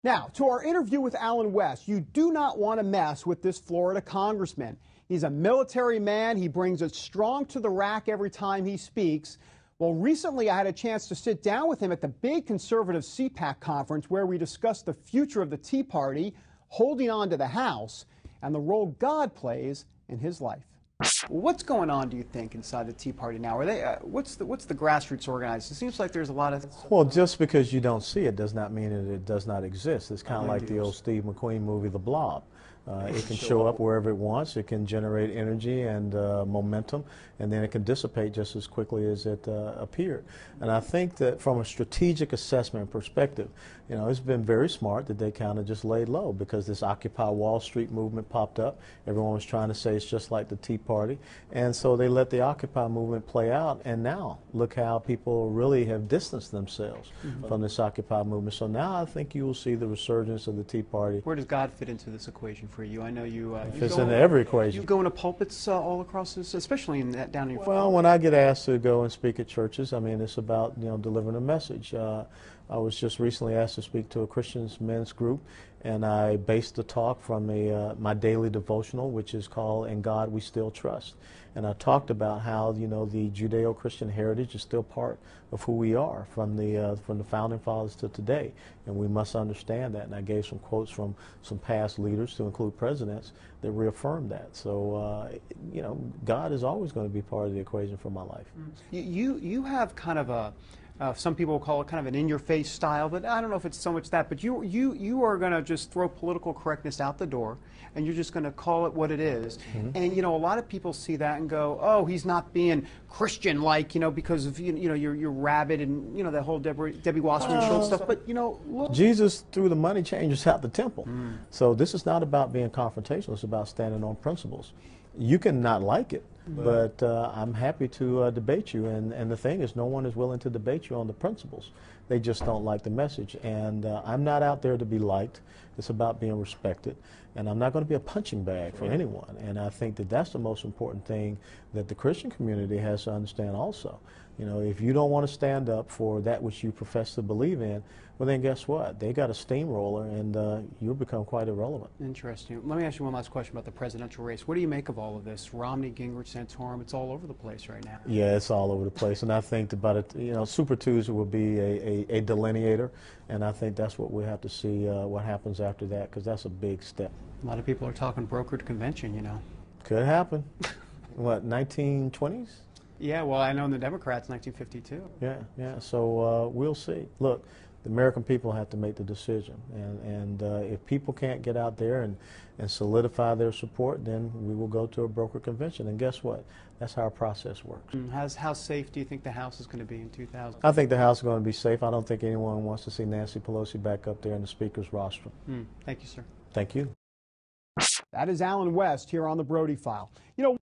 Now, to our interview with Alan West, you do not want to mess with this Florida congressman. He's a military man. He brings it strong to the rack every time he speaks. Well, recently I had a chance to sit down with him at the big conservative CPAC conference where we discussed the future of the Tea Party, holding on to the House, and the role God plays in his life. What's going on, do you think, inside the Tea Party now? Are they, what's the grassroots organized? It seems like there's a lot of... Well, just because you don't see it does not mean that it does not exist. It's kind of like the old Steve McQueen movie, The Blob. It can show up wherever it wants. It can generate energy and momentum, and then it can dissipate just as quickly as it appeared. And I think that from a strategic assessment perspective, you know, it's been very smart that they kind of just laid low, because this Occupy Wall Street movement popped up. Everyone was trying to say it's just like the Tea Party. And so they let the Occupy movement play out, and now look how people really have distanced themselves from this Occupy movement. So now I think you will see the resurgence of the Tea Party. Where does God fit into this equation for you? I know you... fits into every equation. You go into pulpits all across this, especially in that down in your... Well, when I get asked to go and speak at churches, I mean, it's about, you know, delivering a message. I was just recently asked to speak to a Christian men's group, and I based the talk from my daily devotional, which is called "In God We Still Trust." And I talked about how, you know, the Judeo-Christian heritage is still part of who we are from the founding fathers to today, and we must understand that. And I gave some quotes from some past leaders, to include presidents, that reaffirmed that. So, you know, God is always going to be part of the equation for my life. You have kind of a... some people will call it kind of an in-your-face style, but I don't know if it's so much that. But you are going to just throw political correctness out the door, and you're just going to call it what it is. And you know, a lot of people see that and go, "Oh, he's not being Christian-like," you know, because of you know you're rabid and you know that whole Debbie Wasserman Schultz stuff. But you know, look, Jesus threw the money changers out the temple. So this is not about being confrontational. It's about standing on principles. You can not like it, but I'm happy to debate you. And the thing is, no one is willing to debate you on the principles. They just don't like the message. And I'm not out there to be liked. It's about being respected. And I'm not going to be a punching bag for anyone. And I think that that's the most important thing that the Christian community has to understand also. You know, if you don't want to stand up for that which you profess to believe in, well then guess what? They got a steamroller, and you'll become quite irrelevant. Interesting. Let me ask you one last question about the presidential race. What do you make of all of this? Romney, Gingrich, Santorum, it's all over the place right now. Yeah, it's all over the place. And I think about it, you know, Super Tuesday will be a delineator, and I think that's what we'll have to see what happens after that, because that's a big step. A lot of people are talking brokered convention, you know. Could happen. What, 1920s? Yeah, well, I know in the Democrats, 1952. Yeah. So we'll see. Look, the American people have to make the decision, and if people can't get out there and solidify their support, then we will go to a brokered convention. And guess what? That's how our process works. How safe do you think the House is going to be in 2000? I think the House is going to be safe. I don't think anyone wants to see Nancy Pelosi back up there in the Speaker's rostrum. Thank you, sir. Thank you. That is Alan West here on the Brody File. You know,